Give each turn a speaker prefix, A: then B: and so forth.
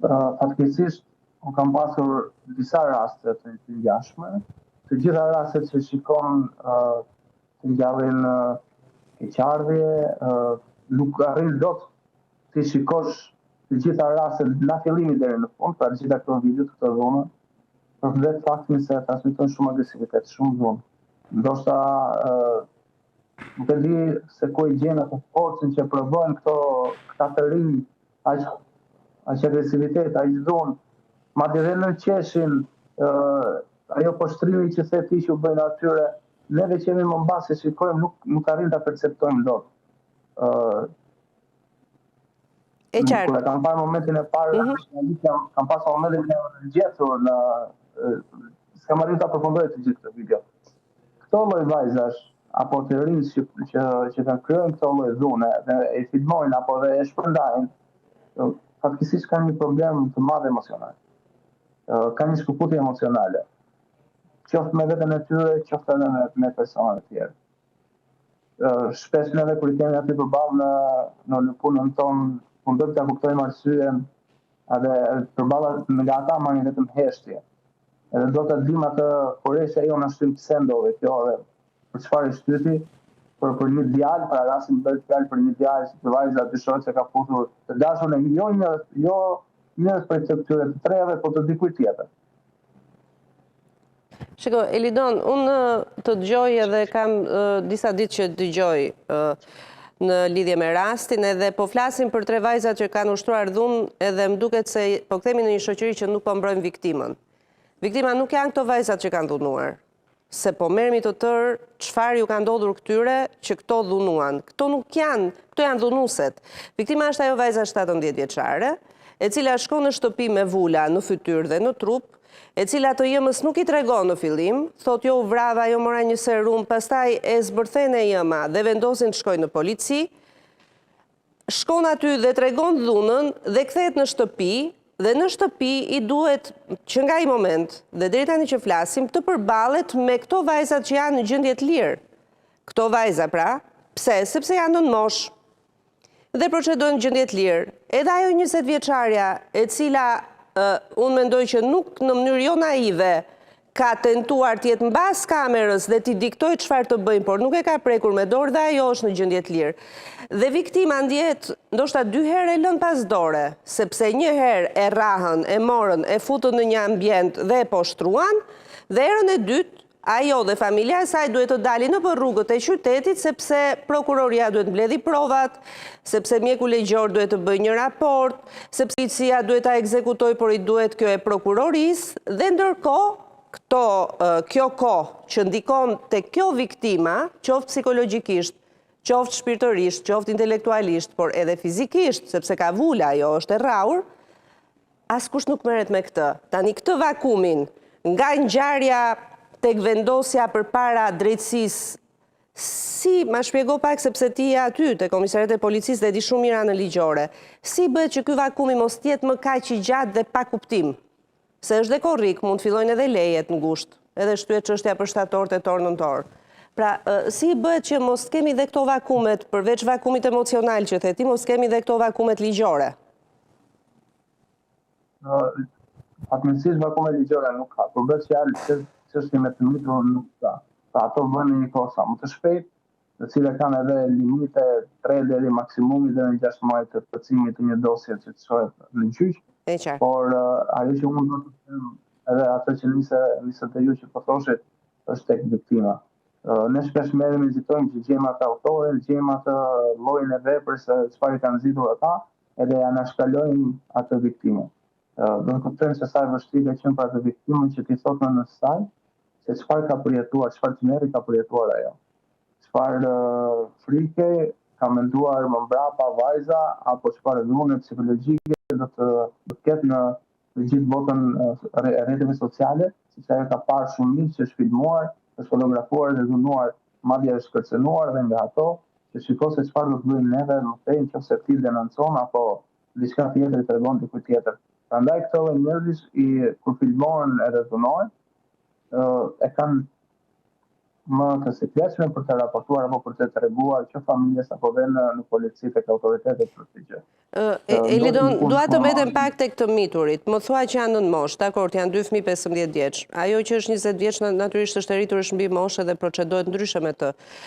A: Fatkeqësisht, unë kam pasur disa raste të ngjashme. Të gjitha rastet që shikon të ngjallin keqardhje, nuk arrin dot ti shikosh të gjitha rastet nga fillimi deri në fund, pra të gjitha këto video të këto dhuna, për vetë faktin se transmeton shumë agresivitet, shumë dhunë. Ndoshta nuk e di se ku i gjen atë forcën që provojnë këta të rinj, aq agresivitet, aq dhunë, madje edhe në qeshin, ajo poshtrimi që the ti që u bëjnë atyre, neve që jemi më mbas se shikojmë nuk arrin ta perceptojmë dot.
B: E qartë.
A: Kur kam parë momentin e parë, kam pasur momentin e gjetur në s'kam arritur ta përfundoj të gjithë këtë video. Këto lloj vajzash apo të rinj që kanë kryer këto lloj dhune dhe e filmojnë apo dhe e shpërndajnë, fatkeqësisht kanë një problem të madh emocional. Kanë një shkëputje emocionale. Qoftë me veten e tyre, qoftë edhe me personat e tjerë. Shpesh neve kur i kemi aty përballë në punën tonë, mundojmë ta kuptojmë arsyen, edhe përballë nga ata marrin vetëm heshtje. Edhe do ta dim atë kurëshja jonë ashtu pse ndodhi kjo, për çfarë shtyti, për një djalë, para rastin bëhet fjalë për një djalë, si vajza dyshohet se ka futur të dashur në jo njerëz për këtyre të treve, por të dikujt tjetër.
B: Shiko, Elidon, unë të dëgjoj edhe kam disa ditë që dëgjoj në lidhje me rastin, edhe po flasim për 3 vajzat që kanë ushtruar dhunë, edhe më duket se po kthehemi në një shoqëri që nuk po mbrojmë viktimën. Viktima nuk janë këto vajzat që kanë dhunuar, se po merremi të tërë çfarë ju ka ndodhur këtyre që këto dhunuan. Këto janë dhunueset. Viktima është ajo vajza 17 vjeçare, e cila shkon në shtëpi me vula në fytyrë dhe në trup, e cila të jëmës nuk i tregon në fillim, thot jo u vrava, jo mora një serum, pastaj e zbërthene jëma dhe vendosin të shkojnë në polici, shkon aty dhe tregon dhunën dhe kthehet në shtëpi, dhe në shtëpi i duhet që nga i moment dhe deri tani që flasim të përballet me këto vajzat që janë në gjendje të lirë. Këto vajza pra, pse? Sepse janë në moshë dhe procedojnë në gjendje të lirë. Edhe ajo 20 vjeçarja e cila unë mendoj që nuk në mënyrë jo naive ka tentuar të jetë mbas kamerës dhe t'i diktoj çfarë të bëjnë, por nuk e ka prekur me dorë dhe ajo është në gjendje të lirë. Dhe viktima ndjet ndoshta 2 herë e lën pas dore, sepse 1 herë e rrahën, e morën, e futën në një ambient dhe e poshtruan, dhe herën e dytë ajo dhe familja e saj duhet të dalin në rrugët e qytetit, sepse prokuroria duhet mbledhi provat, sepse mjeku ligjor duhet të bëjë një raport, sepse policia duhet ta ekzekutoj, por i duhet kjo e prokurorisë, dhe ndërkohë kjo kohë që ndikon te kjo viktima, qoftë psikologjikisht, qoftë shpirtërisht, qoftë intelektualisht, por edhe fizikisht, sepse ka vula, ajo është e rrahur, askush nuk merret me këtë. Tani këtë vakumin, nga ngjarja tek vendosja përpara drejtësisë, si ma shpjego pak sepse ti je aty te komisariat e policisë dhe di shumë mira në ligjore, si bëhet që ky vakumi mos jetë më kaq i gjatë dhe pa kuptim? Se është dhe korrik, mund të fillojnë edhe lejet në gusht, edhe shtyhet çështja për shtator, tetor, nëntor. Pra, si bëhet që mos kemi dhe këto vakumet, përveç vakumit emocional që theti, mos kemi dhe këto vakumet ligjore?
A: Fatmirësisht vakume ligjore nuk ka, por bëhet fjalë që çështje me të mitur nuk ka. Pra ato bën një kohë sa më të shpejtë, të cilat kanë edhe limite 3 deri maksimumi deri në 6 muaj të plotësimit të një dosje që çohet në gjyq. Por ajo që unë do të them edhe atë që nisët e ju që po thoshit është tek viktima. Ne shpesh merremi vizitojmë që gjejmë atë autorin, gjejmë atë llojin e veprës se çfarë kanë nxitur ata, edhe ja shkalojmë atë viktimë. Do të kuptojmë se sa e vështirë ka qenë për atë viktimën që t'i thotë në saj se çfarë ka përjetuar, çfarë çmerri ka përjetuar ajo. Çfarë frike ka menduar më mbrapa vajza apo çfarë dhune psikologjike do të ketë në gjithë botën rrjeteve sociale, sepse ajo ka parë shumë mirë që është filmuar, është fotografuar dhe dhunuar, madje është kërcënuar dhe nga ato, që shikoj se çfarë do të bëjmë neve, më thënë nëse ti denoncon apo diçka tjetër i tregon dikujt tjetër. Prandaj këto njerëz kur filmohen edhe dhunohen, e kanë më të sikletshme për të raportuar apo për të treguar që familjes apo dhe në polici tek autoritetet për këtë gjë.
B: Elidon, dua të mbetem pak tek të miturit. Më thua që janë nën moshë, dakord, janë 2 fëmijë 15 vjeç. Ajo që është 20 vjeç natyrisht është e rritur është mbi moshë dhe procedohet ndryshe me të.